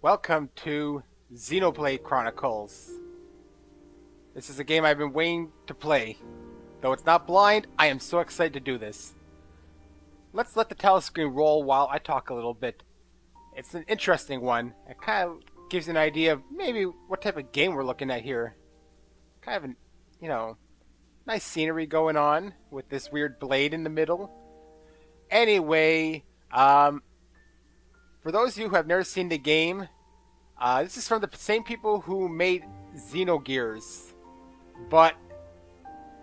Welcome to Xenoblade Chronicles. This is a game I've been waiting to play. Though it's not blind, I am so excited to do this. Let's let the telescreen roll while I talk a little bit. It's an interesting one. It kind of gives you an idea of maybe what type of game we're looking at here. Kind of an, nice scenery going on with this weird blade in the middle. Anyway, for those of you who have never seen the game, this is from the same people who made Xenogears, but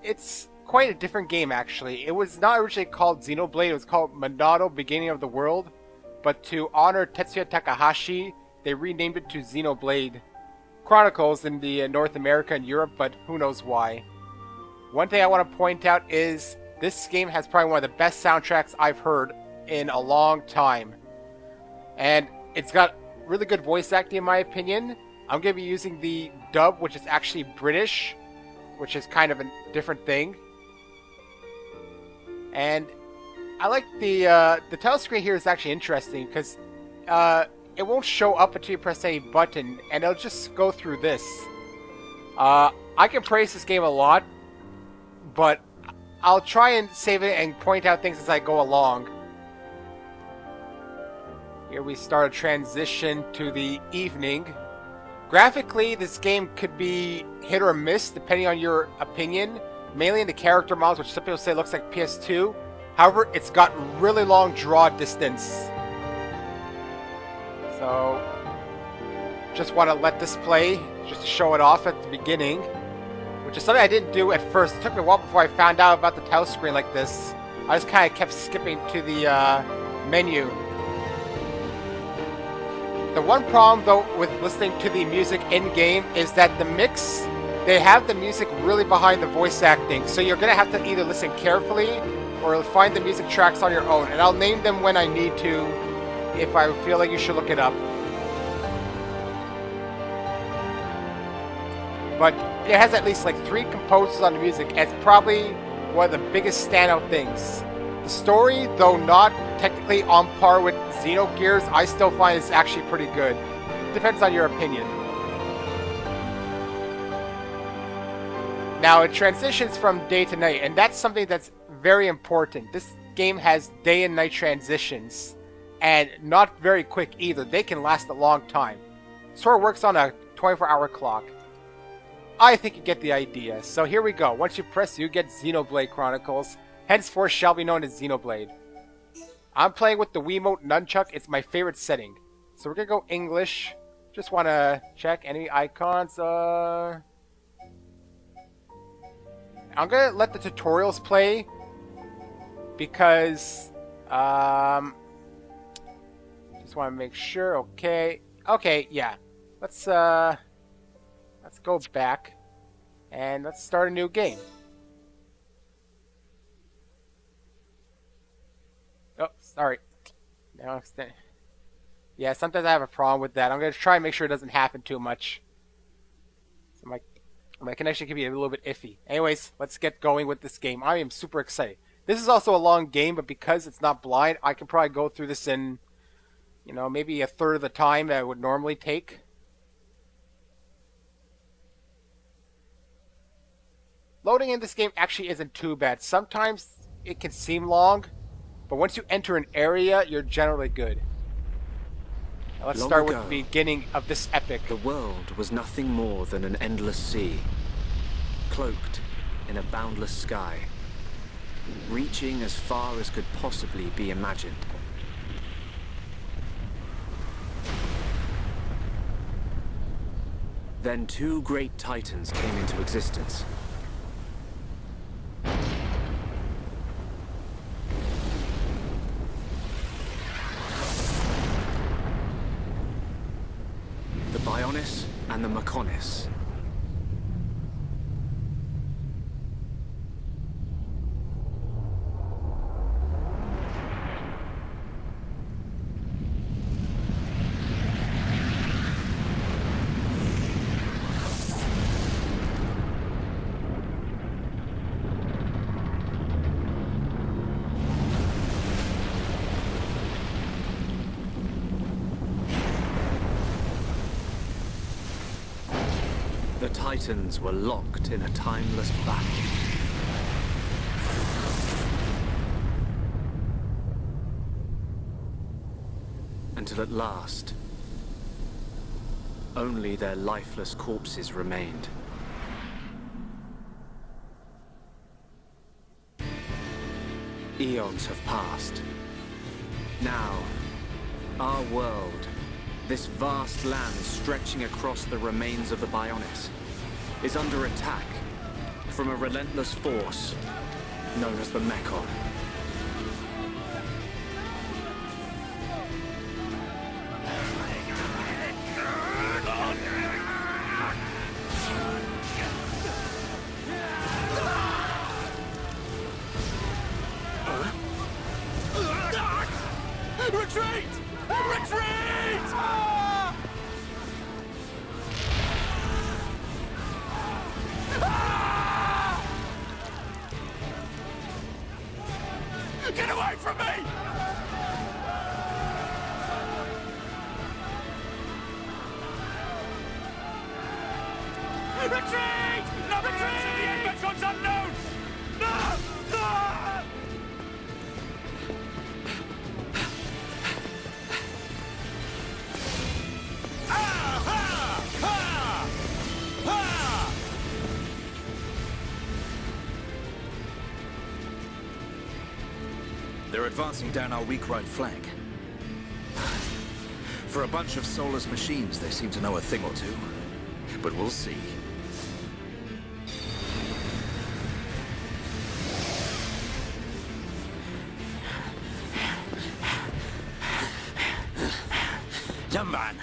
it's quite a different game actually. It was not originally called Xenoblade, it was called Monado Beginning of the World, but to honor Tetsuya Takahashi, they renamed it to Xenoblade Chronicles in the North America and Europe, but who knows why. One thing I want to point out is this game has probably one of the best soundtracks I've heard in a long time. And it's got really good voice acting in my opinion. I'm going to be using the dub, which is actually British, which is kind of a different thing. And I like the telescreen here is actually interesting because it won't show up until you press any button, and it'll just go through this. I can praise this game a lot, but I'll try and save it and point out things as I go along. Here we start a transition to the evening. Graphically, this game could be hit or miss depending on your opinion, mainly in the character models, which some people say looks like PS2. However, it's got really long draw distance. So, just want to let this play, just to show it off at the beginning, which is something I didn't do at first. It took me a while before I found out about the telescreen like this. I just kind of kept skipping to the menu. The one problem, though, with listening to the music in-game is that the mix, they have the music really behind the voice acting, so you're going to have to either listen carefully or find the music tracks on your own, and I'll name them when I need to if I feel like you should look it up. But it has at least like 3 composers on the music, and it's probably one of the biggest standout things. The story, though not technically on par with Xenogears, I still find it's actually pretty good. Depends on your opinion. Now, it transitions from day to night, and that's something that's very important. This game has day and night transitions, and not very quick either. They can last a long time. Sort of works on a 24-hour clock. I think you get the idea. So here we go. Once you press, you get Xenoblade Chronicles. Henceforth shall be known as Xenoblade. I'm playing with the Wiimote Nunchuck. It's my favorite setting. So we're going to go English. Just want to check any icons. I'm going to let the tutorials play. Because, just want to make sure. Okay. Okay, yeah. Let's go back. And let's start a new game. Oh, sorry. No, yeah, sometimes I have a problem with that. I'm going to try and make sure it doesn't happen too much. So my connection can be a little bit iffy. Anyways, let's get going with this game. I am super excited. This is also a long game, but because it's not blind, I can probably go through this in, maybe a third of the time that it would normally take. Loading in this game actually isn't too bad. Sometimes it can seem long, but once you enter an area, you're generally good. Now let's start with the beginning of this epic. The world was nothing more than an endless sea, cloaked in a boundless sky, reaching as far as could possibly be imagined. Then 2 great titans came into existence. The Bionis and the Mechonis. The Titans were locked in a timeless battle. Until at last, only their lifeless corpses remained. Eons have passed. Now, our world, this vast land stretching across the remains of the Bionics, is under attack from a relentless force known as the Mechon. Retreat! Retreat! Ah! Ah! Get away from me! Retreat! No, retreat! The Enmecon's unknown! No! No! They're advancing down our weak right flank. For a bunch of soulless machines, they seem to know a thing or two. But we'll see. Young man,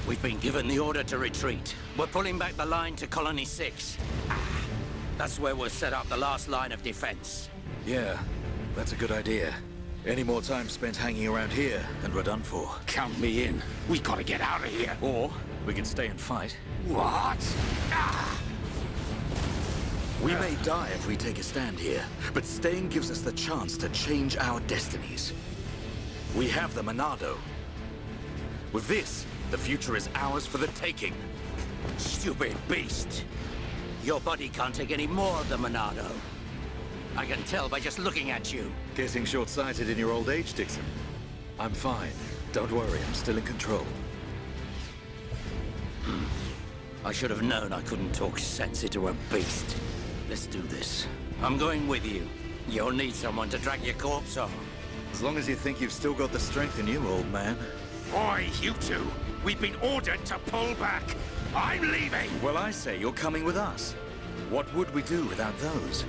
we've been given the order to retreat. We're pulling back the line to Colony 6. That's where we'll set up the last line of defense. Yeah, that's a good idea. Any more time spent hanging around here, and we're done for. Count me in. We gotta get out of here. Or we can stay and fight. What? We may die if we take a stand here, but staying gives us the chance to change our destinies. We have the Monado. With this, the future is ours for the taking. Stupid beast. Your body can't take any more of the Monado. I can tell by just looking at you. Getting short-sighted in your old age, Dixon. I'm fine. Don't worry, I'm still in control. I should have known I couldn't talk sense into a beast. Let's do this. I'm going with you. You'll need someone to drag your corpse on. As long as you think you've still got the strength in you, old man. Boy, you two. We've been ordered to pull back. I'm leaving. Well, I say you're coming with us. What would we do without those?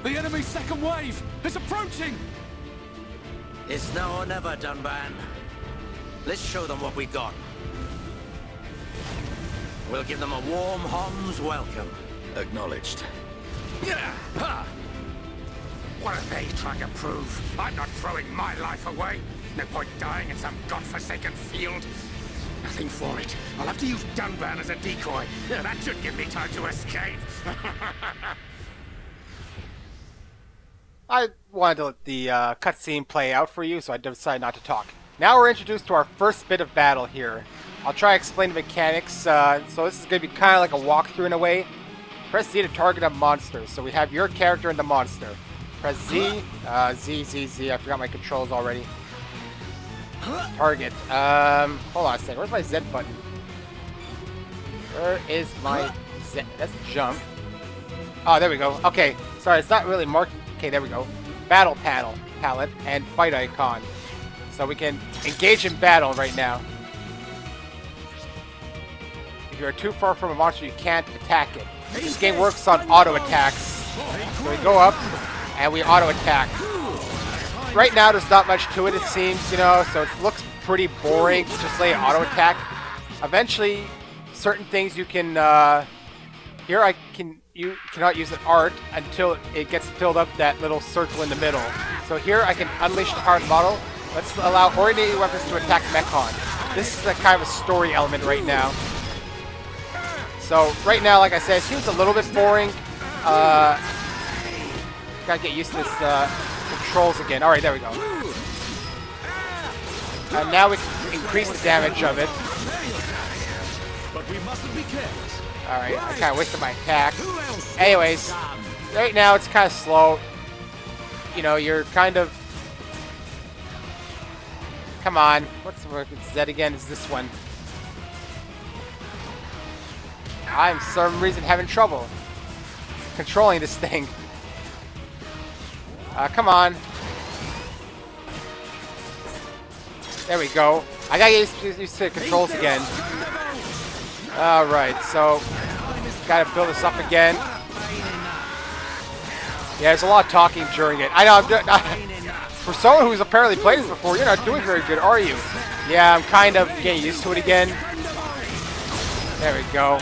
The enemy's second wave is approaching! It's now or never, Dunban. Let's show them what we've got. We'll give them a warm Hom's welcome. Acknowledged. Yeah! Ha! What are they trying to prove? I'm not throwing my life away. No point dying in some godforsaken field. Nothing for it. I'll have to use Dunban as a decoy. Yeah, that should give me time to escape. I wanted to let the cutscene play out for you, so I decided not to talk. Now we're introduced to our first bit of battle here. I'll try to explain the mechanics. So this is going to be kind of like a walkthrough in a way. Press Z to target a monster. So we have your character and the monster. Press Z. Z. I forgot my controls already. Target. Hold on a second. Where's my Z button? Where is my Z? That's jump. Oh, there we go. Okay. Sorry, it's not really marked. Okay, there we go. Battle palette and fight icon. So we can engage in battle right now. If you're too far from a monster, you can't attack it. This game works on auto attacks. So we go up and we auto attack. Right now, there's not much to it, it seems, you know, so it looks pretty boring to just lay an auto attack. Eventually, certain things you can. You cannot use an art until it gets filled up that little circle in the middle. So here I can unleash the hard model. Let's allow ordinary weapons to attack Mechon. This is a kind of a story element right now. So right now, like I said, it seems a little bit boring. Gotta get used to this controls again. Alright, there we go. And now we can increase the damage of it. but we mustn't be careless. Alright, I kind of wasted my attack. Anyways, right now it's kind of slow. You know, you're kind of... Come on. What's the word? It's Z again. It's this one. I'm for some reason having trouble controlling this thing. Come on. There we go. I gotta get used to the controls again. Alright, so gotta build this up again. Yeah, there's a lot of talking during it. I know, for someone who's apparently played this before, you're not doing very good, are you? Yeah, I'm kind of getting used to it again. There we go.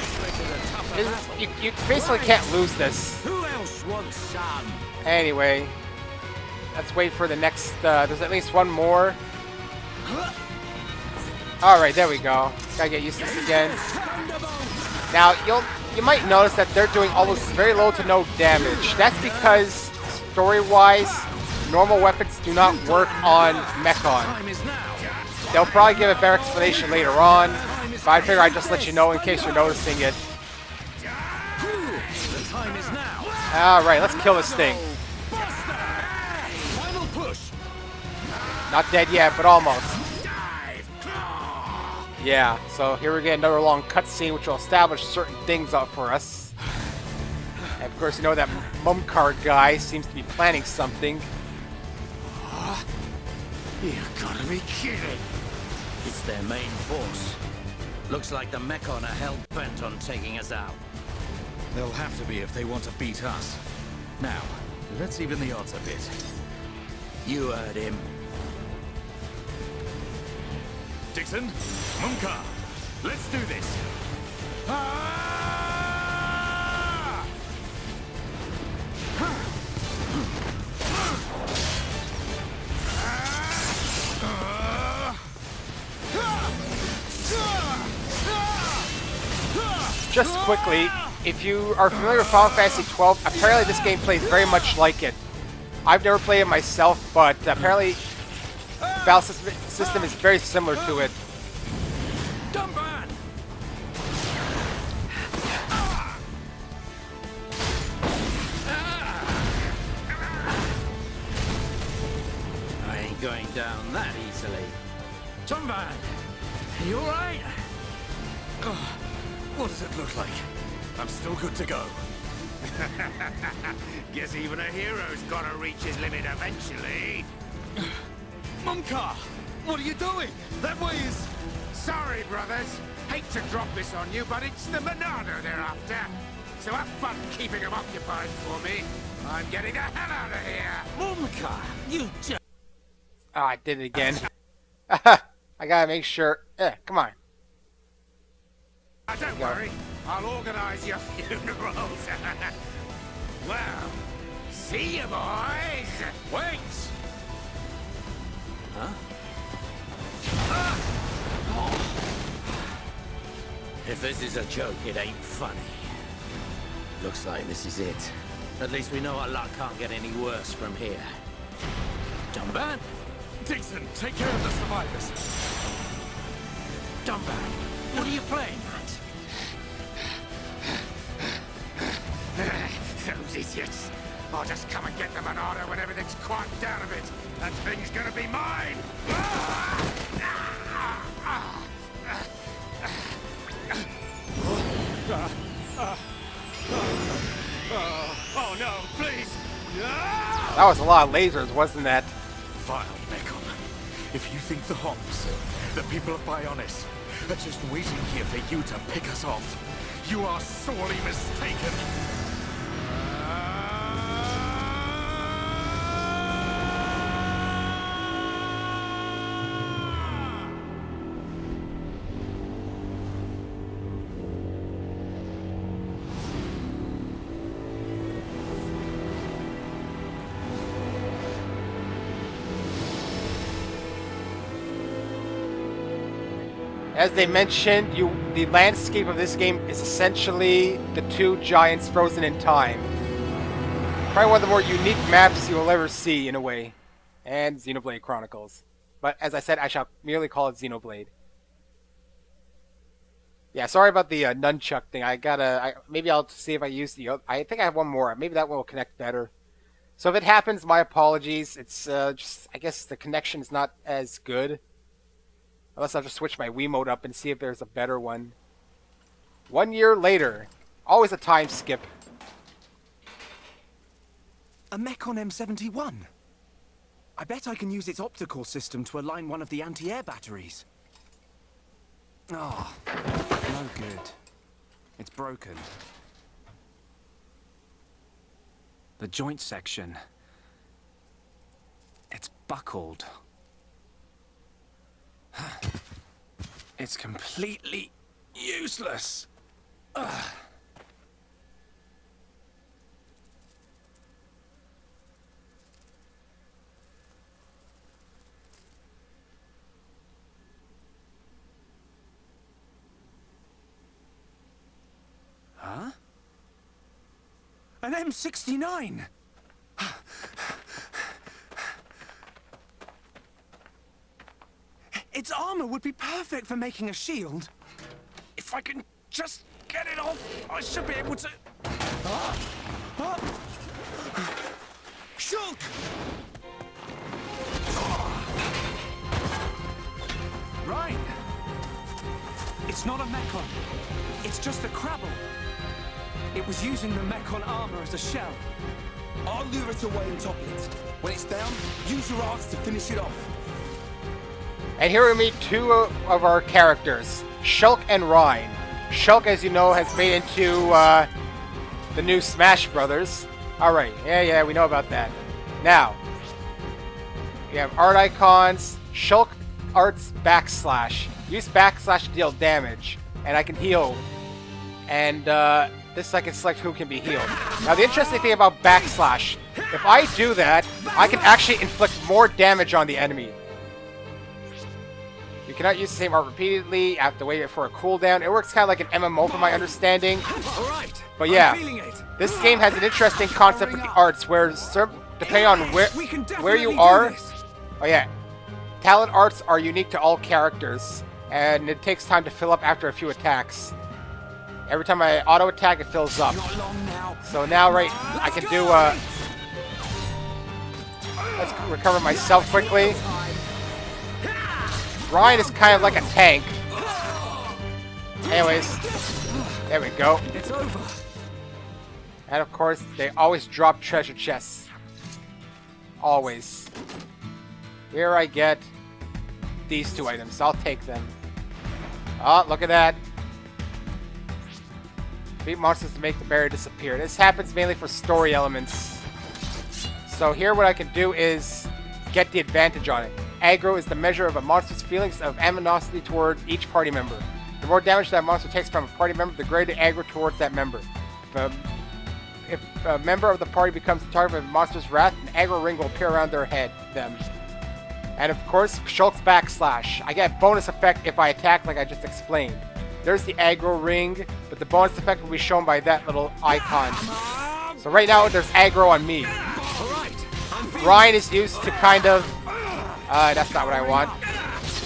You basically can't lose this. Anyway, let's wait for the next, there's at least one more. Alright, there we go. Gotta get used to this again. Now, you might notice that they're doing almost very low to no damage. That's because, story-wise, normal weapons do not work on Mechon. They'll probably give a better explanation later on, but I figure I'd just let you know in case you're noticing it. Alright, let's kill this thing. Not dead yet, but almost. Yeah, so here we get another long cutscene which will establish certain things up for us. And of course, you know that Mumkar guy seems to be planning something. You gotta be kidding. It's their main force. Looks like the Mechon are hell-bent on taking us out. They'll have to be if they want to beat us. Now, let's even the odds a bit. You heard him. Dixon, Mumkar, let's do this. Just quickly, if you are familiar with Final Fantasy XII, apparently this game plays very much like it. I've never played it myself, but apparently the battle system is very similar to it. I ain't going down that easily. Tomban, you alright? What does it look like? I'm still good to go. Guess even a hero's gotta reach his limit eventually. Mumkar, what are you doing? That way is... Sorry, brothers. Hate to drop this on you, but it's the Monado they're after. So have fun keeping them occupied for me. I'm getting the hell out of here. Mumkar, you just... Ah, I did it again. I gotta make sure. Come on. Don't worry. I'll organize your funerals. Well, see you, boys. Wait! Huh? If this is a joke, it ain't funny. Looks like this is it. At least we know our luck can't get any worse from here. Dumban? Dixon, take care of the survivors. Dumban, what are you playing at? Those idiots. I'll just come and get the Monado when everything's quieted down a bit. That thing's gonna be mine! Oh no, please! That was a lot of lasers, wasn't that? Vile Mechon. If you think the Homs, the people of Bionis, are just waiting here for you to pick us off, you are sorely mistaken. As they mentioned, the landscape of this game is essentially the two giants frozen in time. Probably one of the more unique maps you will ever see, in a way. And Xenoblade Chronicles. But as I said, I shall merely call it Xenoblade. Yeah, sorry about the nunchuck thing. Maybe I'll see if I use I think I have one more. Maybe that one will connect better. So if it happens, my apologies. It's just, I guess the connection is not as good. Unless I'll just switch my Wiimote up and see if there's a better one. 1 year later. Always a time skip. A Mechon M71. I bet I can use its optical system to align one of the anti-air batteries. Oh, no good. It's broken. The joint section. It's buckled. It's completely useless. Ugh. Huh? An M69! Its armor would be perfect for making a shield. If I can just get it off, I should be able to... Shulk! Right. It's not a Mechon. It's just a Crabble. It was using the Mechon armor as a shell. I'll lure it away and topple it. When it's down, use your arts to finish it off. And here we meet two of our characters, Shulk and Rhine. Shulk, as you know, has made into the new Smash Brothers. Alright, yeah, we know about that. Now, we have art icons. Shulk arts backslash. Use backslash to deal damage. And I can heal. And this I can select who can be healed. Now the interesting thing about backslash, if I do that, I can actually inflict more damage on the enemy. You cannot use the same art repeatedly. I have to wait for a cooldown. It works kind of like an MMO from my understanding. But yeah, this game has an interesting concept with the arts where, depending on where you are, oh yeah, talent arts are unique to all characters, and it takes time to fill up after a few attacks. Every time I auto attack, it fills up. So now, right, I can do. Let's recover myself quickly. Ryan is kind of like a tank. Anyways, there we go. It's over. And of course, they always drop treasure chests. Always. Here I get these two items. I'll take them. Oh, look at that. Beat monsters to make the barrier disappear. This happens mainly for story elements. So here what I can do is get the advantage on it. Aggro is the measure of a monster's feelings of animosity toward each party member. The more damage that monster takes from a party member, the greater aggro towards that member. If a member of the party becomes the target of a monster's wrath, an aggro ring will appear around them. And of course, Shulk's backslash. I get bonus effect if I attack like I just explained. There's the aggro ring, but the bonus effect will be shown by that little icon. So right now, there's aggro on me. Ryan is used to kind of... that's not what I want.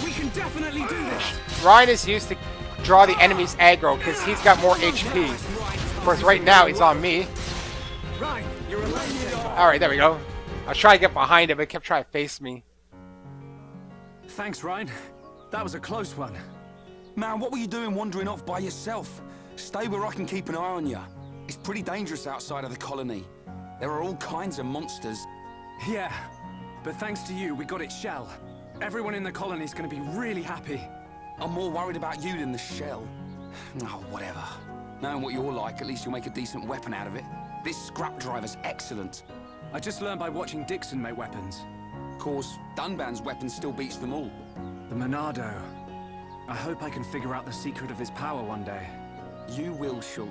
We can definitely do this. Ryan is used to draw the enemy's aggro because he's got more HP. Of course, right now he's on me. Alright, there we go. I was trying to get behind him, but he kept trying to face me. Thanks, Ryan. That was a close one. Man, what were you doing wandering off by yourself? Stay where I can keep an eye on you. It's pretty dangerous outside of the colony. There are all kinds of monsters. Yeah, but thanks to you, we got its shell. Everyone in the colony's gonna be really happy. I'm more worried about you than the shell. Oh, whatever. Knowing what you're like, at least you'll make a decent weapon out of it. This scrap driver's excellent. I just learned by watching Dixon make weapons. Of course, Dunban's weapon still beats them all. The Monado. I hope I can figure out the secret of his power one day. You will, Shulk.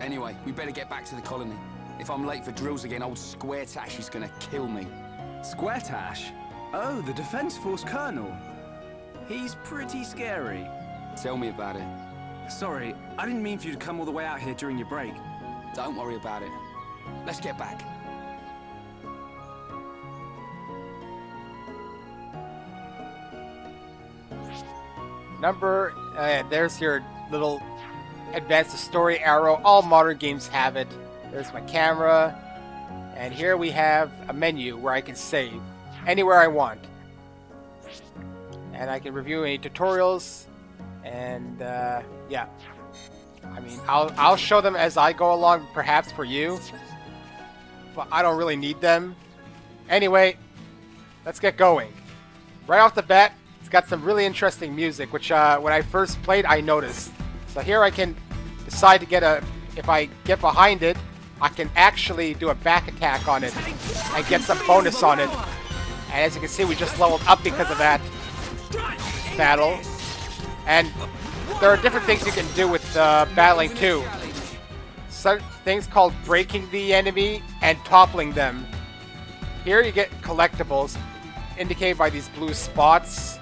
Anyway, we better get back to the colony. If I'm late for drills again, old Square Tash is gonna kill me. Square Tash? Oh, the Defense Force Colonel. He's pretty scary. Tell me about it. Sorry, I didn't mean for you to come all the way out here during your break. Don't worry about it. Let's get back. Number There's your little advance the story arrow. All modern games have it. There's my camera. And here we have a menu where I can save anywhere I want. And I can review any tutorials. And yeah. I mean, I'll show them as I go along, perhaps for you. But I don't really need them. Anyway, let's get going. Right off the bat, it's got some really interesting music, which when I first played, I noticed. So here I can decide to get a... If I get behind it, I can actually do a back attack on it and get some bonus on it. And as you can see, we just leveled up because of that battle. And there are different things you can do with battling too. Some things called breaking the enemy and toppling them. Here you get collectibles indicated by these blue spots.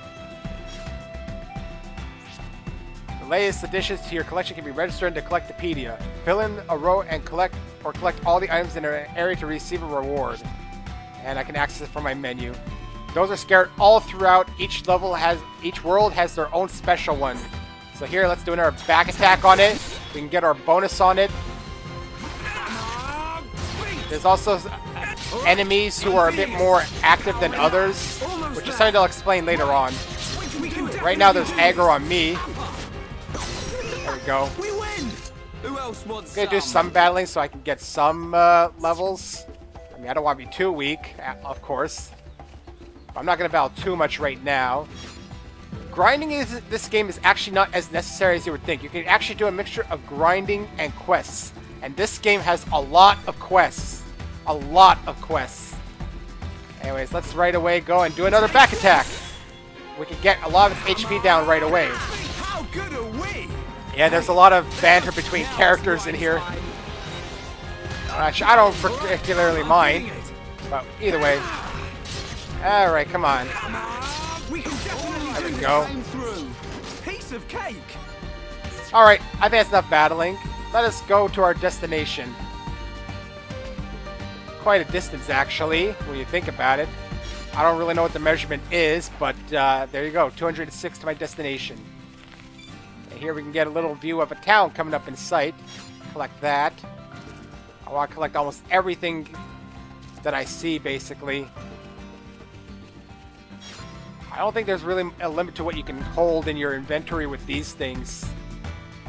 The latest additions to your collection can be registered into Collectopedia. Fill in a row and collect all the items in an area to receive a reward. And I can access it from my menu. Those are scattered all throughout. Each world has their own special one. So here, let's do another back attack on it. We can get our bonus on it. There's also enemies who are a bit more active than others, which is something I'll explain later on. Right now, there's aggro on me. There we go. Who else wants I'm gonna do some battling so I can get some levels. I mean, I don't want to be too weak, of course. I'm not gonna battle too much right now. Grinding this game is actually not as necessary as you would think. You can actually do a mixture of grinding and quests. And this game has a lot of quests. A lot of quests. Anyways, let's right away go and do another back attack. We can get a lot of HP down right away. How good are we? Yeah, there's a lot of banter between characters in here. Actually, I don't particularly mind. But either way. Alright, come on. There we go. Piece of cake. Alright, I think that's enough battling. Let us go to our destination. Quite a distance, actually, when you think about it. I don't really know what the measurement is, but there you go. 206 to my destination. And here we can get a little view of a town coming up in sight. Collect that. I want to collect almost everything that I see, basically. I don't think there's really a limit to what you can hold in your inventory with these things.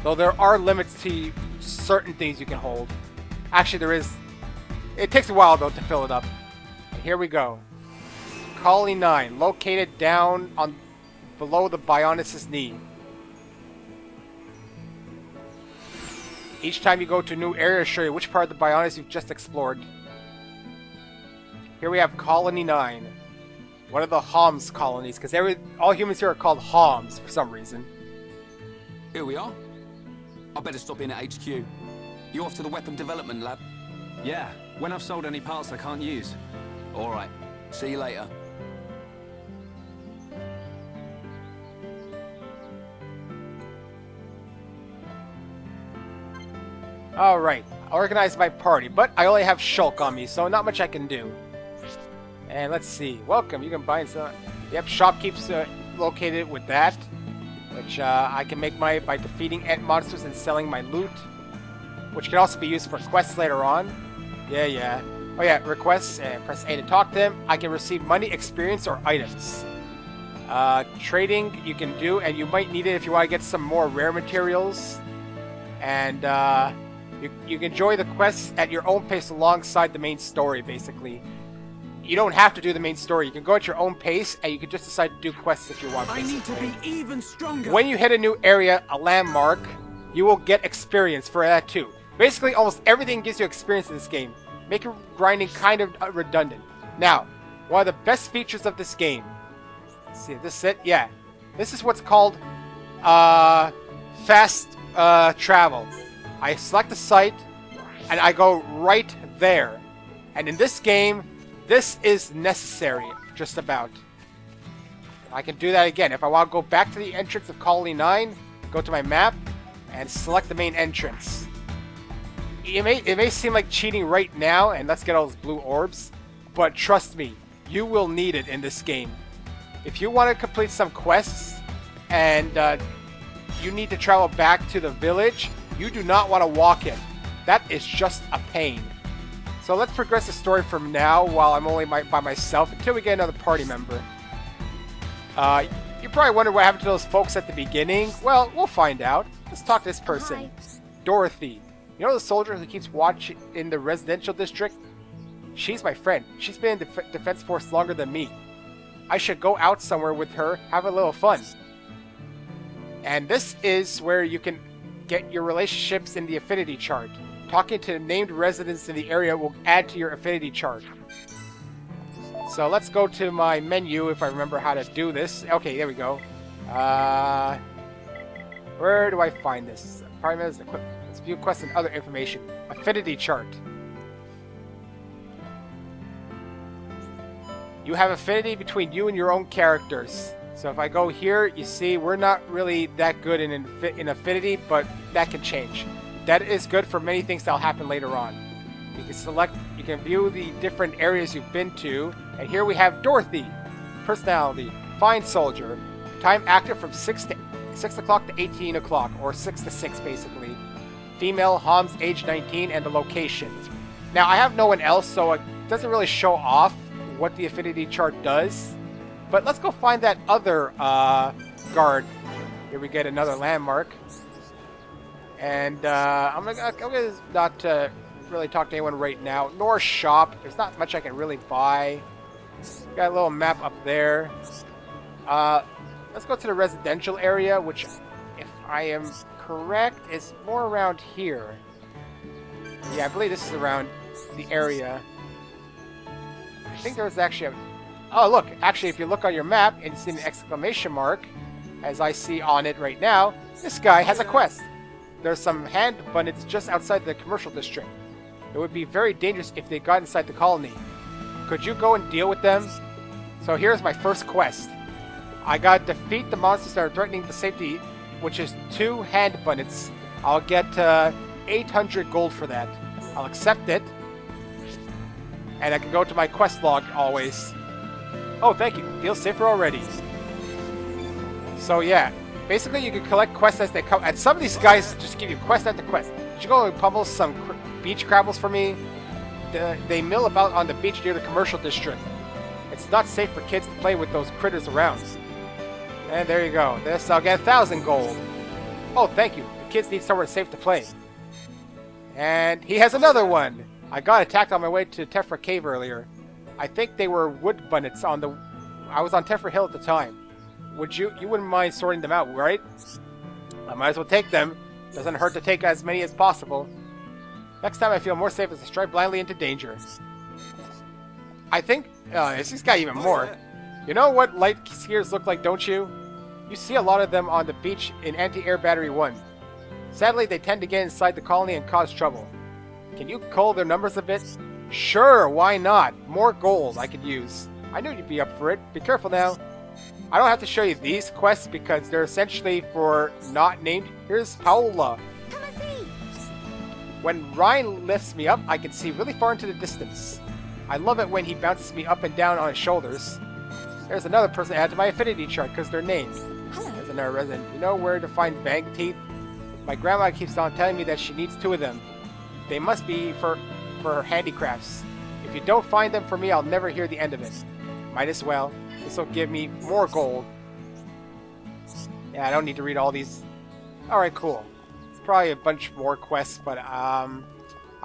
Though there are limits to certain things you can hold. Actually, there is. It takes a while, though, to fill it up. And here we go. Colony 9, located down on below the Bionis' knee. Each time you go to a new area, show you which part of the Bionis you've just explored. Here we have Colony 9. One of the Homs colonies, because all humans here are called Homs for some reason. Here we are. I better stop in at HQ. You off to the weapon development lab? Yeah, when I've sold any parts I can't use. All right. See you later. Alright, organize my party, but I only have Shulk on me, so not much I can do. And let's see. Welcome, you can buy some. Yep, shopkeep's located with that, which I can make money by defeating ant monsters and selling my loot, which can also be used for quests later on. Yeah. Oh yeah, requests, press A to talk to them. I can receive money, experience, or items. Trading you can do, and you might need it if you want to get some more rare materials. And you can enjoy the quests at your own pace alongside the main story, basically. You don't have to do the main story. You can go at your own pace, and you can just decide to do quests if you want. I need to be even stronger. When you hit a new area, a landmark, you will get experience for that too. Basically, almost everything gives you experience in this game, making grinding kind of redundant. Now, one of the best features of this game. Let's see, this is it? Yeah. This is what's called fast travel. I select a site, and I go right there. And in this game, this is necessary, just about. I can do that again. If I want to go back to the entrance of Colony 9, go to my map, and select the main entrance. It may seem like cheating right now, and let's get all those blue orbs, but trust me, you will need it in this game. If you want to complete some quests, and you need to travel back to the village, you do not want to walk it. That is just a pain. So let's progress the story from now while I'm only by myself until we get another party member. You probably wonder what happened to those folks at the beginning. Well, we'll find out. Let's talk to this person. Hi. Dorothy. You know the soldier who keeps watch in the residential district? She's my friend. She's been in the defense force longer than me. I should go out somewhere with her, have a little fun. And this is where you can get your relationships in the affinity chart. Talking to named residents in the area will add to your affinity chart. So let's go to my menu if I remember how to do this. Okay, there we go. Where do I find this? Let's view quests and other information. Affinity chart. You have affinity between you and your own characters. So if I go here, you see we're not really that good in affinity, but that can change. That is good for many things that'll happen later on. You can select, you can view the different areas you've been to, and here we have Dorothy. Personality, fine soldier. Time active from 6 o'clock to 18 o'clock, or 6 to 6 basically. Female, Homs, age 19, and the location. Now I have no one else, so it doesn't really show off what the affinity chart does. But let's go find that other guard. Here we get another landmark. And I'm gonna not really talk to anyone right now, nor shop. There's not much I can really buy. Got a little map up there. Let's go to the residential area, which, if I am correct, is more around here. Yeah, I believe this is around the area. I think there was actually a... Oh, look! Actually, if you look on your map and you see an exclamation mark, as I see on it right now, this guy has a quest. There's some hand bandits just outside the commercial district. It would be very dangerous if they got inside the colony. Could you go and deal with them? So here's my first quest. I gotta defeat the monsters that are threatening the safety, which is 2 hand bandits. I'll get 800 gold for that. I'll accept it. And I can go to my quest log always. Oh, thank you. Feels safer already. So yeah, basically you can collect quests as they come. And some of these guys just give you quest after quest. Did you go and pummel some beach crabbles for me? They mill about on the beach near the commercial district. It's not safe for kids to play with those critters around. And there you go. This, I'll get 1,000 gold. Oh, thank you. The kids need somewhere safe to play. And he has another one. I got attacked on my way to Tephra Cave earlier. I think they were wood bandits on the... I was on Tephra Hill at the time. You wouldn't mind sorting them out, right? I might as well take them. Doesn't hurt to take as many as possible. Next time I feel more safe as to strike blindly into danger. I think... this guy even more. You know what light skiers look like, don't you? You see a lot of them on the beach in Anti-Air Battery 1. Sadly, they tend to get inside the colony and cause trouble. Can you cull their numbers a bit? Sure, why not? More gold I could use. I knew you'd be up for it. Be careful now. I don't have to show you these quests because they're essentially for not named. Here's Paola. Come and see. When Ryan lifts me up, I can see really far into the distance. I love it when he bounces me up and down on his shoulders. There's another person added to my affinity chart because they're named. Hello. There's another resident. You know where to find bag teeth? My grandma keeps on telling me that she needs 2 of them. They must be for her handicrafts. If you don't find them for me, I'll never hear the end of it. Might as well. This will give me more gold. Yeah, I don't need to read all these. Alright, cool. It's probably a bunch more quests, but I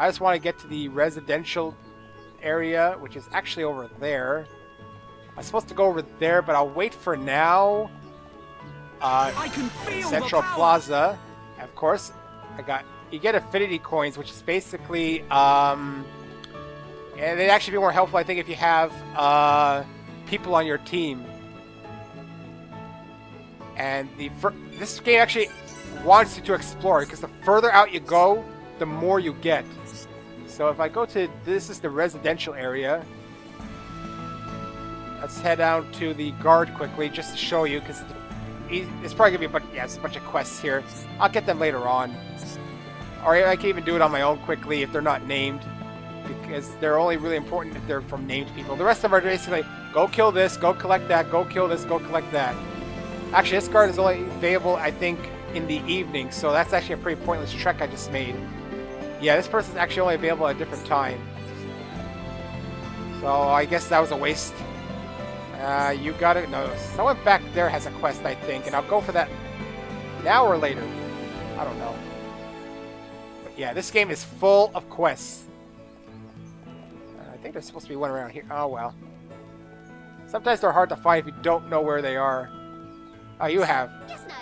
just want to get to the residential area, which is actually over there. I'm supposed to go over there, but I'll wait for now. I can feel Central the power. Plaza, of course. You get affinity coins, which is basically and they'd actually be more helpful, I think, if you have people on your team. And this game actually wants you to explore, because the further out you go, the more you get. So if I go to, this is the residential area. Let's head down to the guard quickly, just to show you, because it's probably going to be it's a bunch of quests here. I'll get them later on. Or I can even do it on my own quickly if they're not named, because they're only really important if they're from named people. The rest of them are basically, go kill this, go collect that, go kill this, go collect that. Actually, this guard is only available, I think, in the evening, so that's actually a pretty pointless trek I just made. Yeah, this person's actually only available at a different time. So I guess that was a waste. You got it. No, someone back there has a quest, I think, and I'll go for that now or later. I don't know. But yeah, this game is full of quests. I think there's supposed to be one around here. Oh, well. Sometimes they're hard to find if you don't know where they are. Oh, you have. Just no.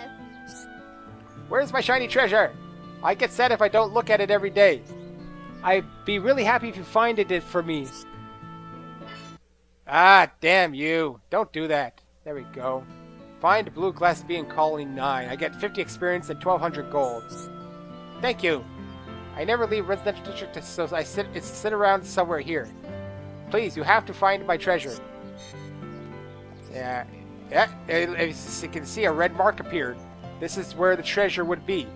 Where's my shiny treasure? I get sad if I don't look at it every day. I'd be really happy if you find it for me. Ah, damn you. Don't do that. There we go. Find blue glass bee in Colony 9. I get 50 experience and 1,200 gold. Thank you. I never leave residential district, so I sit around somewhere here. Please, you have to find my treasure. Yeah. Yeah, as you can see, a red mark appeared. This is where the treasure would be.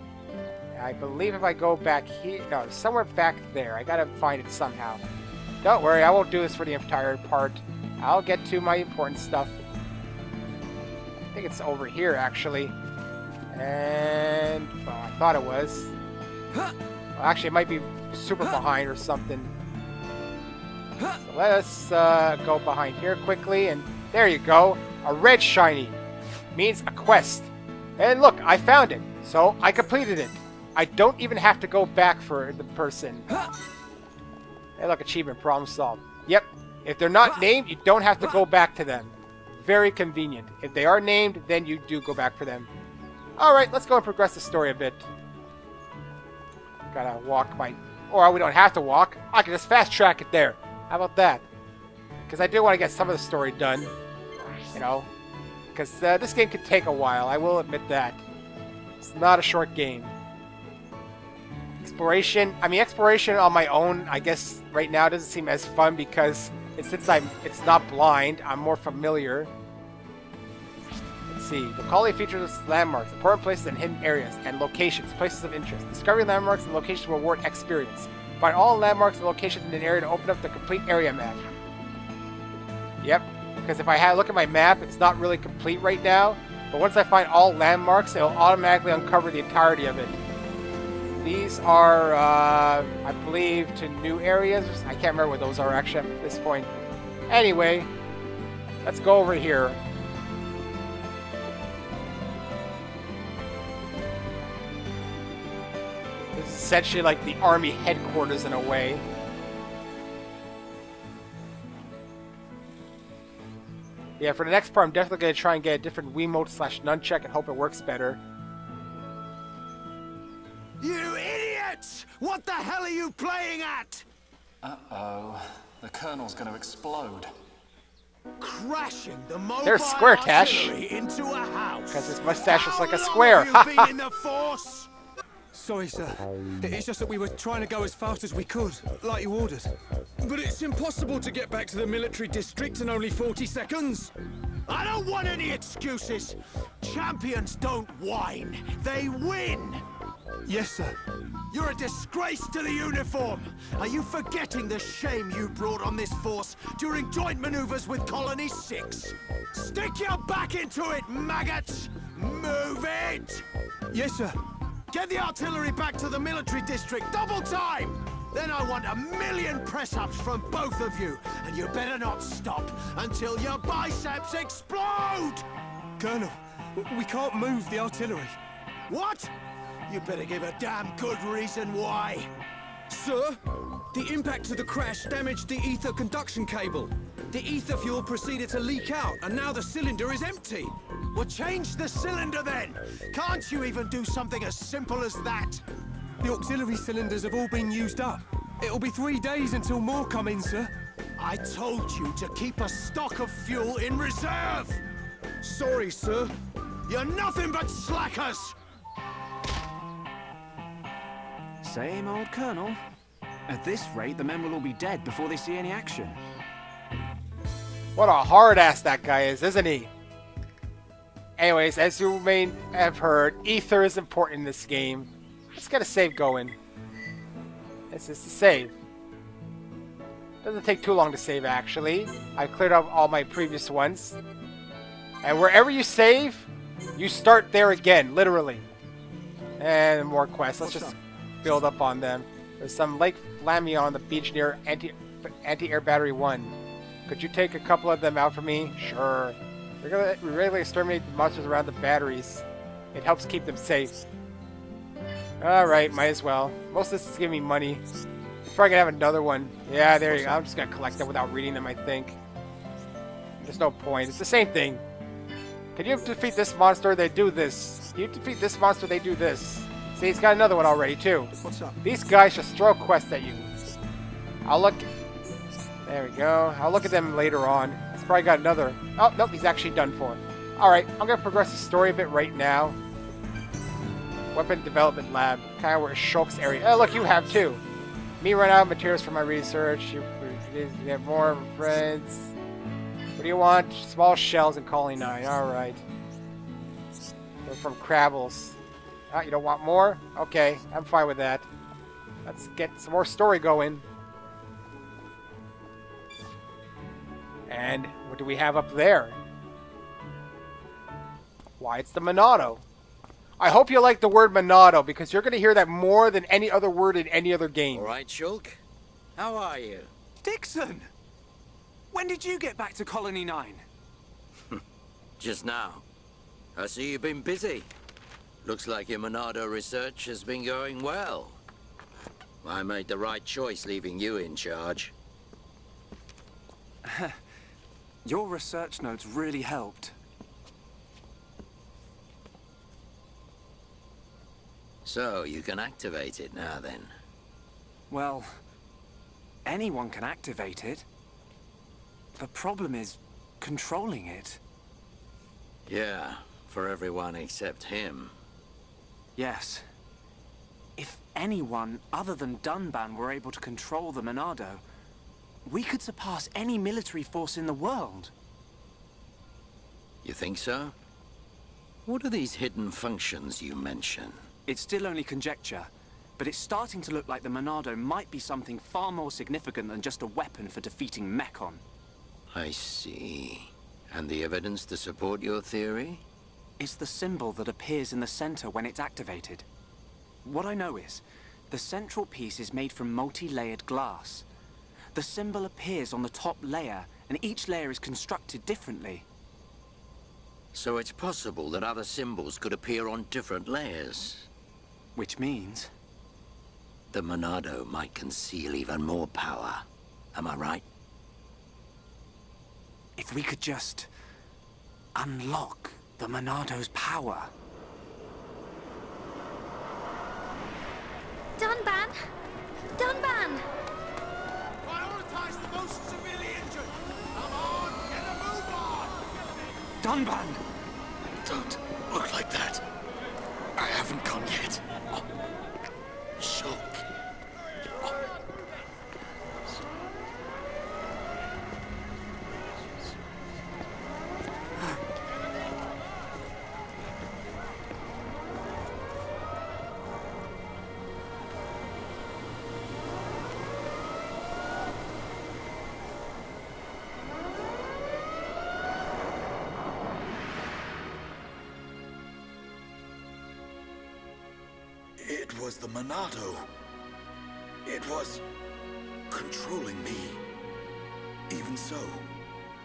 I believe if I go back here... No, somewhere back there. I gotta find it somehow. Don't worry, I won't do this for the entire part. I'll get to my important stuff. I think it's over here, actually. And... well, I thought it was. Well, actually, it might be super behind or something. So let's go behind here quickly. And there you go. A red shiny. Means a quest. And look, I found it. So I completed it. I don't even have to go back for the person. Hey, look, achievement, problem solved. Yep. If they're not named, you don't have to go back to them. Very convenient. If they are named, then you do go back for them. Alright, let's go and progress the story a bit. Gotta walk my... or we don't have to walk. I can just fast track it there. How about that? Because I do want to get some of the story done. You know. Because this game could take a while. I will admit that. It's not a short game. Exploration. I mean, exploration on my own, I guess, right now doesn't seem as fun because since it's not blind, I'm more familiar. Let's see. The colony features landmarks, important places and hidden areas, and locations, places of interest. Discovering landmarks and locations will reward experience. Find all landmarks and locations in an area to open up the complete area map. Yep. Because if I look at my map, it's not really complete right now. But once I find all landmarks, it'll automatically uncover the entirety of it. These are, I believe, to new areas. I can't remember what those are actually at this point. Anyway, let's go over here. This is essentially like the army headquarters in a way. Yeah, for the next part, I'm definitely going to try and get a different Wiimote/nunchuck and hope it works better. You idiots! What the hell are you playing at? Uh-oh. The Colonel's gonna explode. Crashing the mobile There's Square Tash. artillery into a house. Because his mustache looks like a How square. long have you been in the force? Sorry, sir. It's just that we were trying to go as fast as we could, like you ordered. But it's impossible to get back to the military district in only 40 seconds. I don't want any excuses. Champions don't whine. They win. Yes, sir. You're a disgrace to the uniform. Are you forgetting the shame you brought on this force during joint maneuvers with Colony 6? Stick your back into it, maggots! Move it! Yes, sir. Get the artillery back to the military district, double time! Then I want 1,000,000 press-ups from both of you, and you better not stop until your biceps explode! Colonel, we can't move the artillery. What? You better give a damn good reason why. Sir, the impact of the crash damaged the ether conduction cable. The ether fuel proceeded to leak out, and now the cylinder is empty. Well, change the cylinder then! Can't you even do something as simple as that? The auxiliary cylinders have all been used up. It'll be 3 days until more come in, sir. I told you to keep a stock of fuel in reserve! Sorry, sir. You're nothing but slackers! Same old Colonel. At this rate, the men will all be dead before they see any action. What a hard ass that guy is, isn't he? Anyways, as you may have heard, ether is important in this game. Let's get a save going. This is the save. Doesn't take too long to save, actually. I've cleared up all my previous ones. And wherever you save, you start there again, literally. And more quests. Let's just build up on them. There's some Lake Lamia on the beach near anti-air battery 1. Could you take a couple of them out for me? Sure. We regularly exterminate the monsters around the batteries. It helps keep them safe. Alright, might as well. Most of this is giving me money. Probably gonna have another one. Yeah, there you go. I'm just gonna collect them without reading them, I think. There's no point. It's the same thing. Can you defeat this monster? They do this. Can you defeat this monster? They do this. See, he's got another one already, too. What's up? These guys just throw quests at you. I'll look... There we go. I'll look at them later on. He's probably got another... Oh, nope, he's actually done for. Alright, I'm gonna progress the story a bit right now. Weapon Development Lab. Kind of where Shulk's area... Oh, look, you have, too. Me run out of materials for my research. You get more friends. What do you want? Small shells and Colony 9. Alright. They're from Crabbles. Ah, you don't want more? Okay, I'm fine with that. Let's get some more story going. And what do we have up there? Why, it's the Monado. I hope you like the word Monado, because you're going to hear that more than any other word in any other game. All right, Shulk. How are you? Dixon! When did you get back to Colony 9? Just now. I see you've been busy. Looks like your Monado research has been going well. I made the right choice leaving you in charge. Your research notes really helped. So, you can activate it now then. Well, anyone can activate it. The problem is controlling it. Yeah, for everyone except him. Yes. If anyone other than Dunban were able to control the Monado, we could surpass any military force in the world. You think so? What are these hidden functions you mention? It's still only conjecture, but it's starting to look like the Monado might be something far more significant than just a weapon for defeating Mechon. I see. And the evidence to support your theory? It's the symbol that appears in the center when it's activated. What I know is, the central piece is made from multi-layered glass. The symbol appears on the top layer, and each layer is constructed differently. So it's possible that other symbols could appear on different layers. Which means... the Monado might conceal even more power. Am I right? If we could just... unlock the Monado's power. Dunban! Dunban! Prioritize the most severely injured! Come on, get a move on! Dunban! Don't look like that. I haven't gone yet. Oh. Shulk. It was the Monado. It was controlling me. Even so,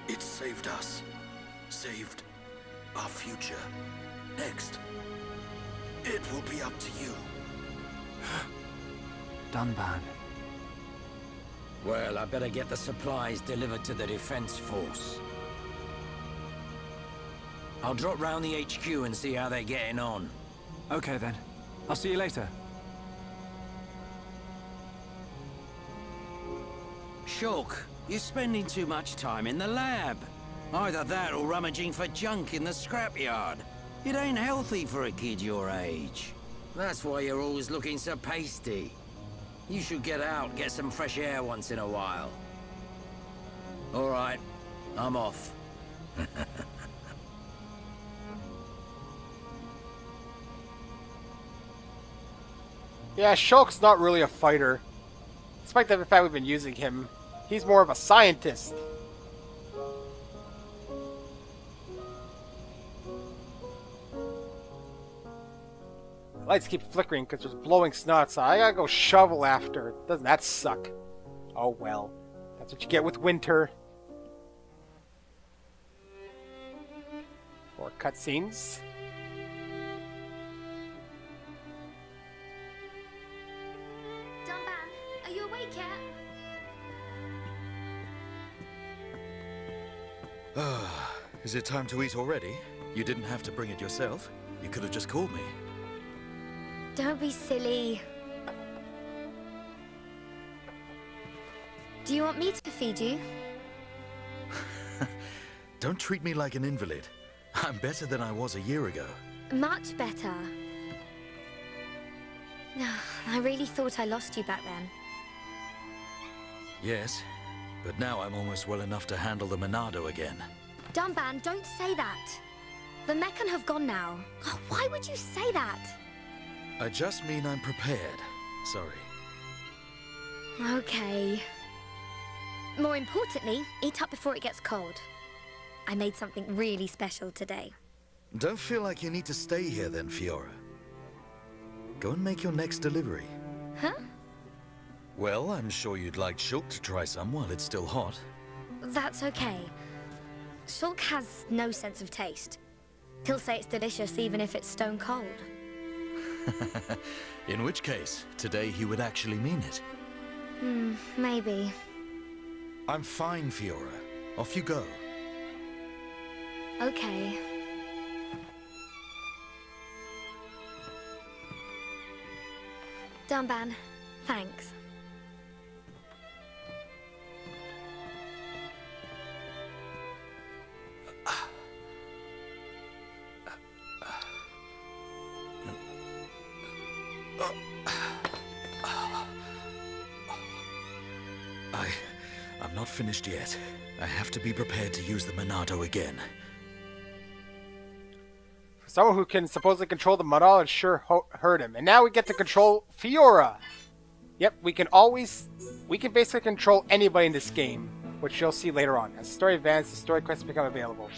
it saved us. Saved our future. Next, it will be up to you. Dunban. Well, I better get the supplies delivered to the Defense Force. I'll drop round the HQ and see how they're getting on. Okay then. I'll see you later. Shulk, you're spending too much time in the lab. Either that or rummaging for junk in the scrapyard. It ain't healthy for a kid your age. That's why you're always looking so pasty. You should get out, get some fresh air once in a while. All right, I'm off. Yeah, Shulk's not really a fighter. Despite the fact we've been using him, he's more of a scientist. Lights keep flickering because there's blowing snot, so I gotta go shovel after. Doesn't that suck? Oh well. That's what you get with winter. More cutscenes. Dunban, are you awake yet? Is it time to eat already? You didn't have to bring it yourself. You could have just called me. Don't be silly. Do you want me to feed you? Don't treat me like an invalid. I'm better than I was a year ago. Much better. I really thought I lost you back then. Yes, but now I'm almost well enough to handle the Monado again. Dunban, don't say that. The Meccan have gone now. Oh, why would you say that? I just mean I'm prepared. Sorry. Okay. More importantly, eat up before it gets cold. I made something really special today. Don't feel like you need to stay here then, Fiora. Go and make your next delivery. Huh? Well, I'm sure you'd like Shulk to try some while it's still hot. That's okay. Shulk has no sense of taste. He'll say it's delicious even if it's stone cold. In which case, today he would actually mean it. Maybe. I'm fine, Fiora. Off you go. Okay. Dunban, thanks. I'm not finished yet. I have to be prepared to use the Monado again. For someone who can supposedly control the Monado, it sure hurt him. And now we get to control Fiora. Yep, we can basically control anybody in this game, which you'll see later on. As the story advances, the story quests become available.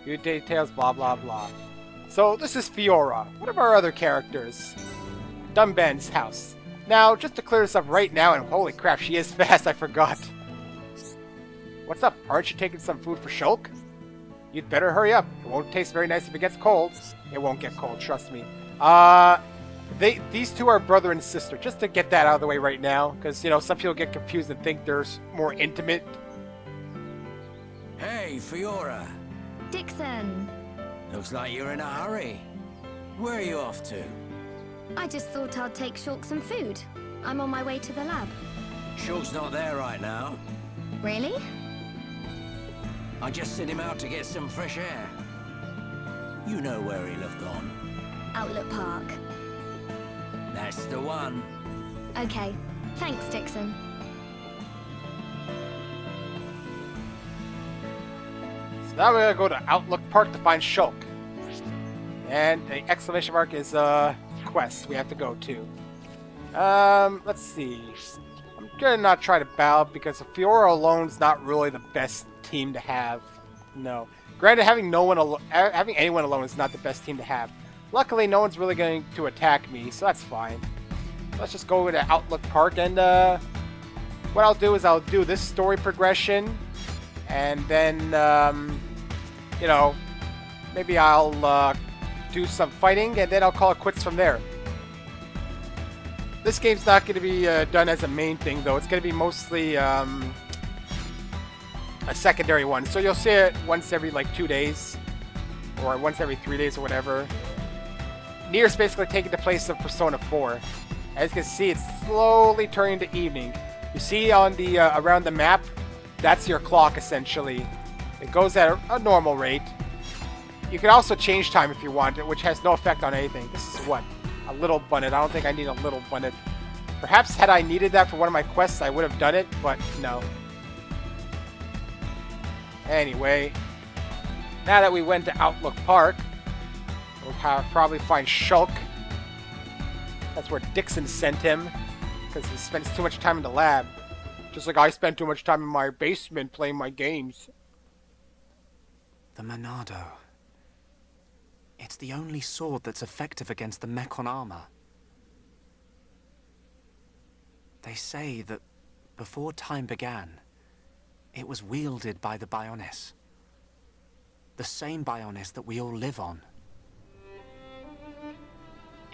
New details, blah blah blah. So this is Fiora, one of our other characters. Dunban's house. Now, just to clear this up right now, and holy crap, she is fast, I forgot. What's up? Aren't you taking some food for Shulk? You'd better hurry up. It won't taste very nice if it gets cold. It won't get cold, trust me. These two are brother and sister, just to get that out of the way right now, because, you know, some people get confused and think they're more intimate. Hey, Fiora. Dixon! Looks like you're in a hurry. Where are you off to? I just thought I'd take Shulk some food. I'm on my way to the lab. Shulk's not there right now. Really? I just sent him out to get some fresh air. You know where he'll have gone. Outlook Park. That's the one. Okay. Thanks, Dixon. So now we're gonna go to Outlook Park to find Shulk. And the exclamation mark is quest we have to go to. Let's see. I'm gonna not try to battle because Fiora alone's not really the best team to have. No. Granted, having anyone alone is not the best team to have. Luckily, no one's really going to attack me, so that's fine. Let's just go to Outlook Park, and what I'll do is I'll do this story progression, and then, you know, maybe I'll do some fighting, and then I'll call it quits from there. This game's not going to be done as a main thing, though. It's going to be mostly a secondary one. So you'll see it once every, like, 2 days, or once every 3 days, or whatever. Nier's basically taking the place of Persona 4. As you can see, it's slowly turning to evening. You see on the around the map, that's your clock, essentially. It goes at a normal rate. You can also change time if you want it, which has no effect on anything. This is what? A little bunnet. I don't think I need a little bunnet. Perhaps had I needed that for one of my quests, I would have done it, but no. Anyway, now that we went to Outlook Park, we'll probably find Shulk. That's where Dixon sent him, because he spends too much time in the lab. Just like I spend too much time in my basement playing my games. The Monado. It's the only sword that's effective against the Mechon armor. They say that before time began, it was wielded by the Bionis. The same Bionis that we all live on.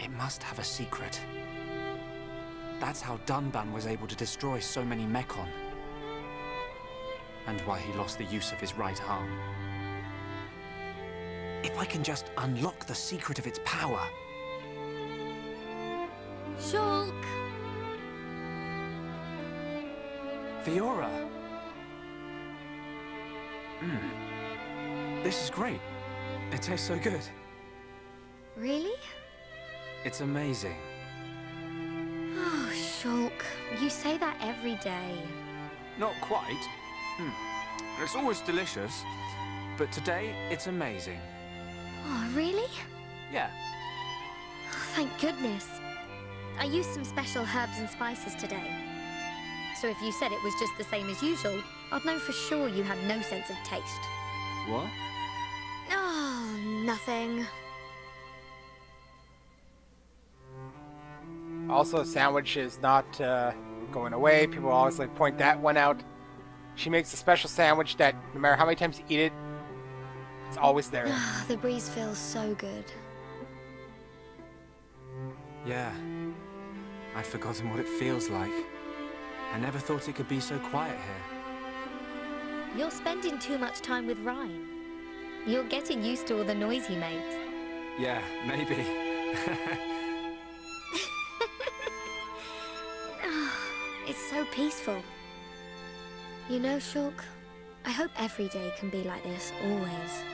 It must have a secret. That's how Dunban was able to destroy so many Mechon. And why he lost the use of his right arm. If I can just unlock the secret of its power... Shulk! Fiora! This is great. It tastes so good. Really? It's amazing. Oh, Shulk, you say that every day. Not quite. It's always delicious, but today it's amazing. Oh, really? Yeah. Oh, thank goodness. I used some special herbs and spices today. So if you said it was just the same as usual, I'd know for sure you had no sense of taste. What? Oh, nothing. Also, sandwich is not going away. People always like point that one out. She makes a special sandwich that no matter how many times you eat it, it's always there. The breeze feels so good. Yeah. I'd forgotten what it feels like. I never thought it could be so quiet here. You're spending too much time with Ryan. You're getting used to all the noise he makes. Yeah, maybe. It's so peaceful. You know, Shulk, I hope every day can be like this, always.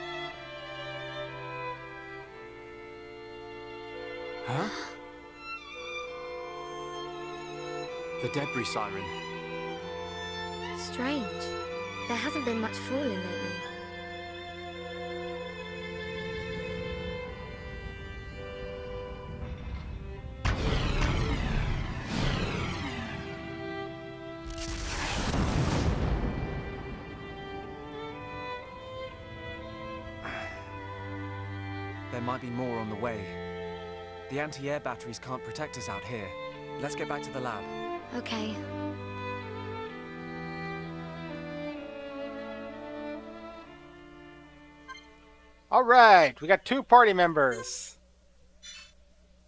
Huh? The debris siren. Strange. There hasn't been much falling lately. There might be more on the way. The anti-air batteries can't protect us out here. Let's get back to the lab. Okay. Alright, we got 2 party members.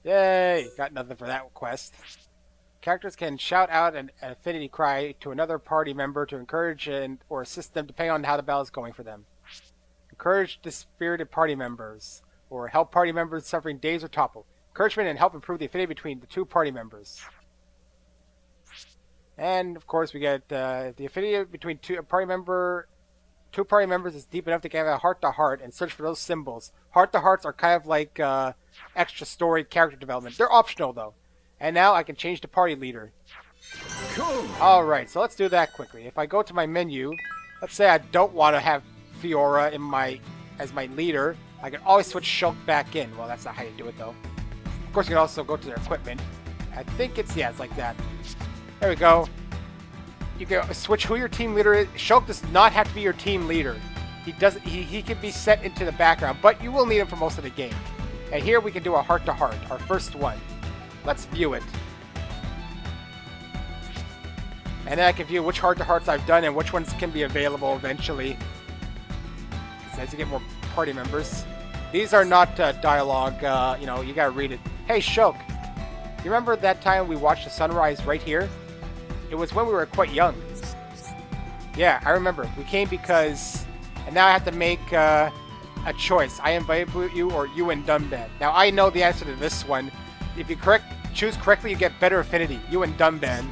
Yay! Got nothing for that quest. Characters can shout out an affinity cry to another party member to encourage or assist them depending on how the battle is going for them. Encourage dispirited party members, or help party members suffering daze or topple. Encouragement and help improve the affinity between the 2 party members. And of course we get the affinity between two party members is deep enough to get a heart-to-heart and search for those symbols. Heart-to-hearts are kind of like extra story character development. They're optional though. And now I can change to party leader. Cool. Alright, so let's do that quickly. If I go to my menu, let's say I don't want to have Fiora as my leader, I can always switch Shulk back in. Well, that's not how you do it though. Of course you can also go to their equipment. I think it's like that. There we go. You can switch who your team leader is. Shulk does not have to be your team leader. He can be set into the background, but you will need him for most of the game. And here we can do a heart-to-heart, our first one. Let's view it. And then I can view which heart-to-hearts I've done and which ones can be available eventually. As you get more party members. These are not dialogue, you gotta read it. Hey Shulk, you remember that time we watched the sunrise right here? It was when we were quite young. Yeah, I remember. We came because... And now I have to make a choice. I invite you or you and Dunban. Now I know the answer to this one. If you choose correctly, you get better affinity. You and Dunban.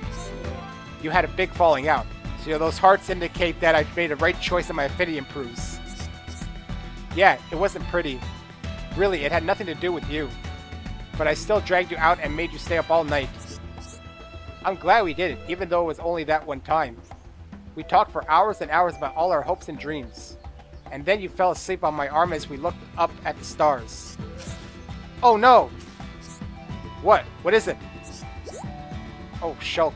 You had a big falling out. So those hearts indicate that I made the right choice and my affinity improves. Yeah, it wasn't pretty. Really, it had nothing to do with you. But I still dragged you out and made you stay up all night. I'm glad we did it, even though it was only that one time. We talked for hours and hours about all our hopes and dreams. And then you fell asleep on my arm as we looked up at the stars. Oh no! What? What is it? Oh, Shulk.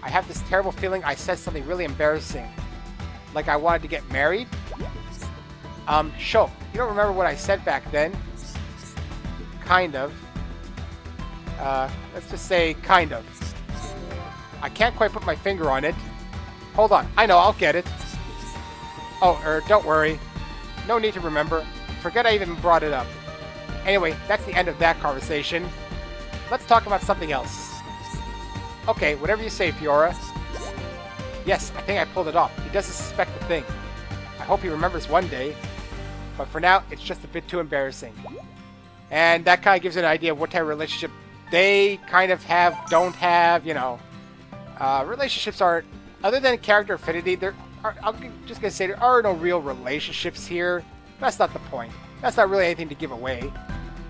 I have this terrible feeling I said something really embarrassing. Like I wanted to get married? Shulk, you don't remember what I said back then? kind of. Let's just say kind of. I can't quite put my finger on it. Hold on. I know, I'll get it. Oh, don't worry. No need to remember. Forget I even brought it up. Anyway, that's the end of that conversation. Let's talk about something else. Okay, whatever you say, Fiora. Yes, I think I pulled it off. He doesn't suspect a thing. I hope he remembers one day. But for now, it's just a bit too embarrassing. And that kind of gives you an idea of what type of relationship they kind of have, don't have, you know. Relationships are, other than character affinity, I'm just going to say there are no real relationships here. That's not the point. That's not really anything to give away,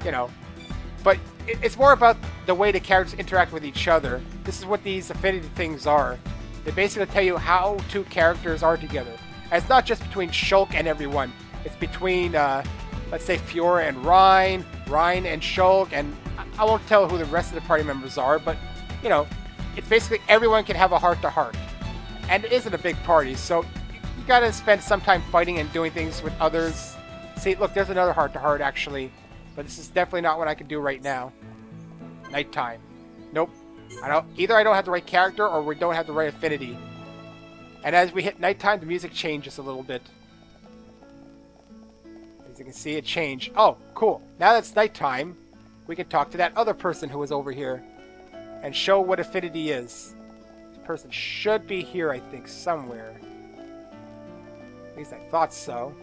you know. But it's more about the way the characters interact with each other. This is what these affinity things are. They basically tell you how two characters are together. And it's not just between Shulk and everyone. It's between, let's say, Fiora and Rein and Shulk, and I won't tell who the rest of the party members are, but, you know, it's basically everyone can have a heart-to-heart. And it isn't a big party, so you gotta spend some time fighting and doing things with others. See, look, there's another heart-to-heart, actually. But this is definitely not what I can do right now. Nighttime. Nope. Either I don't have the right character or we don't have the right affinity. And as we hit nighttime, the music changes a little bit. As you can see, it changed. Oh, cool. Now that it's nighttime, we can talk to that other person who was over here and show what affinity is. This person should be here, I think, somewhere. At least I thought so.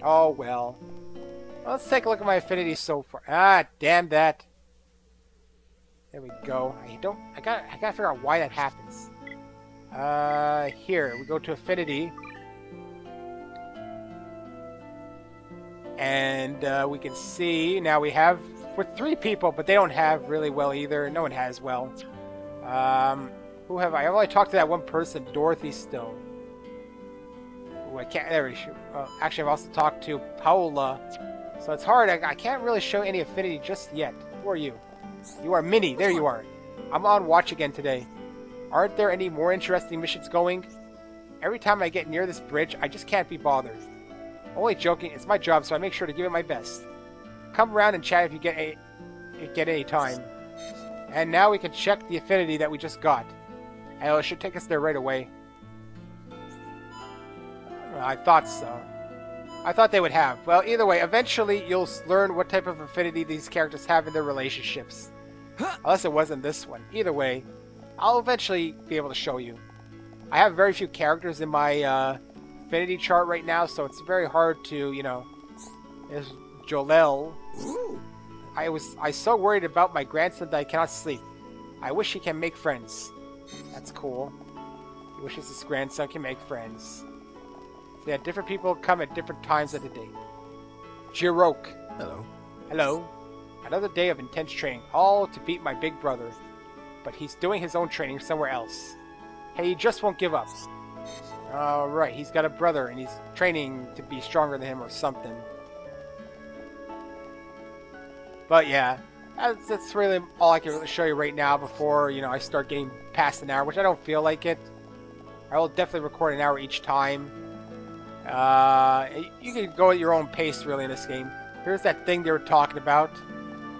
Oh, well. Let's take a look at my affinity so far. Ah, damn that. There we go. I gotta figure out why that happens. Here, we go to affinity. And we can see, now we have, for 3 people, but they don't have really well either. No one has well. Who have I? I've only talked to that one person, Dorothy, still. Ooh, I can't, there we go. Actually, I've also talked to Paola. So it's hard. I can't really show any affinity just yet. Who are you? You are Minnie. There you are. I'm on watch again today. Aren't there any more interesting missions going? Every time I get near this bridge, I just can't be bothered. Only joking. It's my job, so I make sure to give it my best. Come around and chat if you get any time. And now we can check the affinity that we just got. And it should take us there right away. I thought so. I thought they would have. Well, either way, eventually you'll learn what type of affinity these characters have in their relationships. Unless it wasn't this one. Either way, I'll eventually be able to show you. I have very few characters in my affinity chart right now, so it's very hard to, you know... There's Jolel. I so worried about my grandson that I cannot sleep. I wish he can make friends. That's cool. He wishes his grandson can make friends. So yeah, different people come at different times of the day. Jirok. Hello. Hello. Another day of intense training, all to beat my big brother. But he's doing his own training somewhere else. Hey, he just won't give up. Alright, he's got a brother and he's training to be stronger than him or something. But yeah, that's really all I can really show you right now before, you know, I start getting past an hour, which I don't feel like it. I will definitely record an hour each time. You can go at your own pace, really, in this game. Here's that thing they were talking about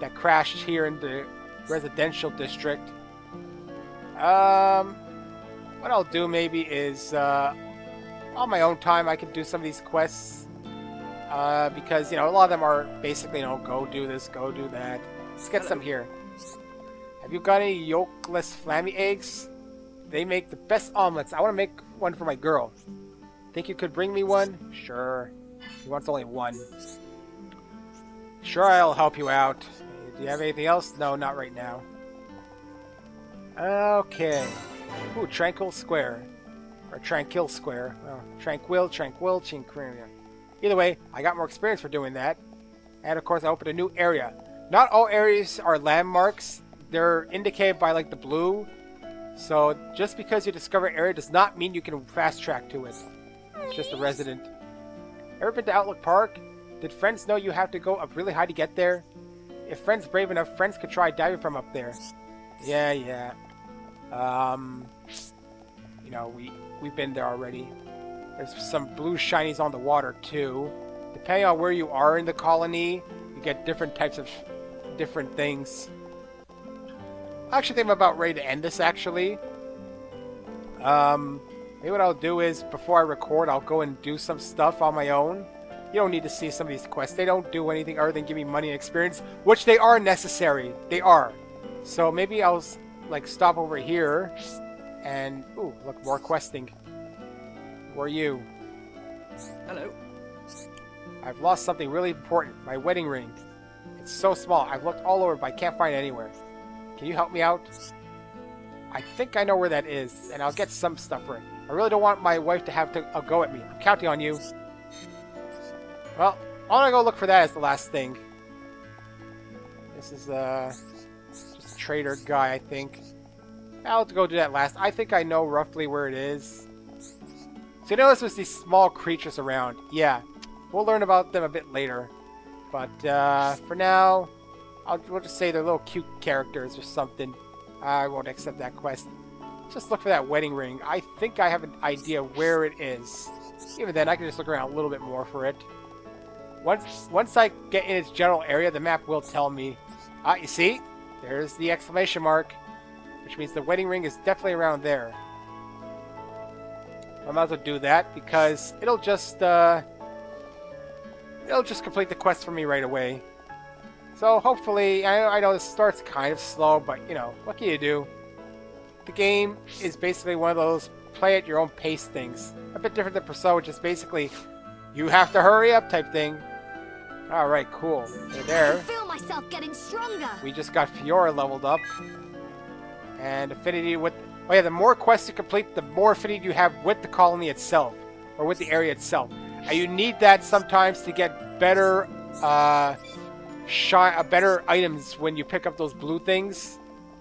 that crashed here in the residential district. What I'll do maybe is, on my own time, I can do some of these quests. Because, you know, a lot of them are basically, you know, go do this, go do that. Let's get some here. Have you got any yolkless flammy eggs? They make the best omelets. I want to make one for my girl. Think you could bring me one? Sure. He wants only one. Sure, I'll help you out. Do you have anything else? No, not right now. Okay. Ooh, Tranquil Square. Or Tranquil Square. Well, Tranquil. Either way, I got more experience for doing that. And of course, I opened a new area. Not all areas are landmarks. They're indicated by, like, the blue. So, just because you discover an area does not mean you can fast track to it. It's just a resident. Ever been to Outlook Park? Did friends know you have to go up really high to get there? If friends brave enough, friends could try diving from up there. Yeah. You know, we've been there already. There's some blue shinies on the water, too. Depending on where you are in the colony, You get different types of different things. I actually think I'm about ready to end this, actually. Maybe what I'll do is, before I record, I'll go and do some stuff on my own. You don't need to see some of these quests. They don't do anything other than give me money and experience, which they are necessary. They are. So maybe I'll, like, stop over here and... Ooh, look, more questing. Who are you? Hello. I've lost something really important. My wedding ring. It's so small. I've looked all over, but I can't find it anywhere. Can you help me out? I think I know where that is, and I'll get some stuff for it. I really don't want my wife to have to go at me. I'm counting on you. Well, I'm gonna go look for that as the last thing. This is just a trader guy, I think. I'll go do that last. I think I know roughly where it is. So you notice there's these small creatures around. Yeah, we'll learn about them a bit later. But for now, we'll just say they're little cute characters or something. I won't accept that quest. Just look for that wedding ring. I think I have an idea where it is. Even then, I can just look around a little bit more for it. Once I get in its general area, the map will tell me. You see? There's the exclamation mark. Which means the wedding ring is definitely around there. I might as well do that because it'll just complete the quest for me right away. So hopefully, I know this starts kind of slow, but you know, what can you do? The game is basically one of those play at your own pace things. A bit different than Persona, which is basically you have to hurry up type thing. Alright, cool. They're there. I feel myself getting stronger. We just got Fiora leveled up. And affinity with... Oh yeah, the more quests you complete, the more affinity you have with the colony itself. Or with the area itself. And you need that sometimes to get better... better items when you pick up those blue things.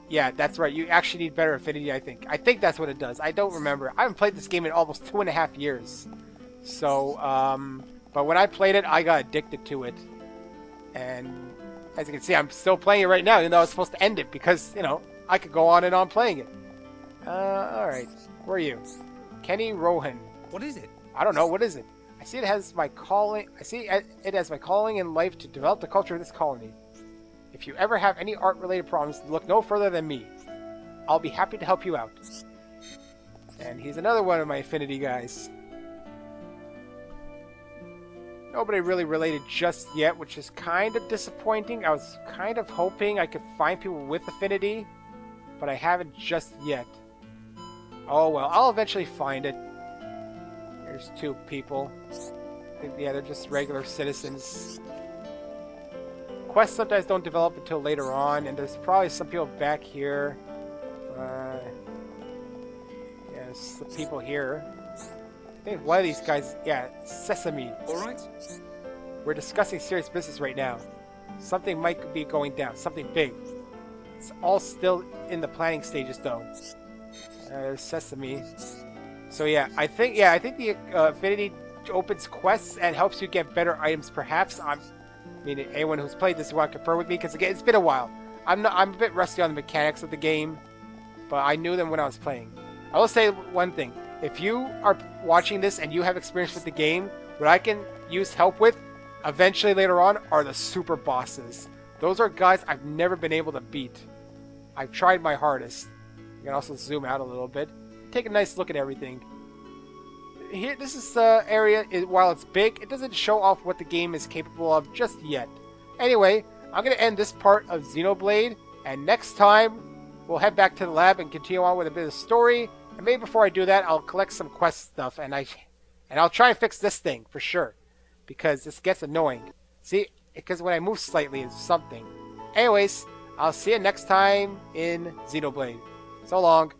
Yeah, that's right. You actually need better affinity, I think. I think that's what it does. I don't remember. I haven't played this game in almost 2.5 years. So, but when I played it, I got addicted to it. And as you can see, I'm still playing it right now, even though I was supposed to end it because, you know, I could go on and on playing it. Alright. Where are you? Kenny Rohan. What is it? I don't know. What is it? I see it has my calling. I see it as my calling in life to develop the culture of this colony. If you ever have any art-related problems, look no further than me. I'll be happy to help you out. And he's another one of my affinity guys. Nobody really related just yet, which is kind of disappointing. I was kind of hoping I could find people with affinity, but I haven't just yet. Oh well, I'll eventually find it. There's 2 people. I think, yeah, they're just regular citizens. Quests sometimes don't develop until later on, and there's probably some people back here. There's some people here. I think one of these guys, yeah, Sesame. Alright. We're discussing serious business right now. Something might be going down, something big. It's all still in the planning stages, though. There's Sesame. So yeah, I think the affinity opens quests and helps you get better items. Perhaps I mean, anyone who's played this want to confirm with me because again, it's been a while. I'm a bit rusty on the mechanics of the game, but I knew them when I was playing. I will say one thing: if you are watching this and you have experience with the game, what I can use help with, eventually later on, are the super bosses. Those are guys I've never been able to beat. I've tried my hardest. You can also zoom out a little bit. Take a nice look at everything. Here, this is the area. While it's big, it doesn't show off what the game is capable of just yet. Anyway, I'm going to end this part of Xenoblade, and next time we'll head back to the lab and continue on with a bit of story. And maybe before I do that, I'll collect some quest stuff, and I'll try and fix this thing for sure, because this gets annoying. See, because when I move slightly, it's something. Anyways, I'll see you next time in Xenoblade. So long.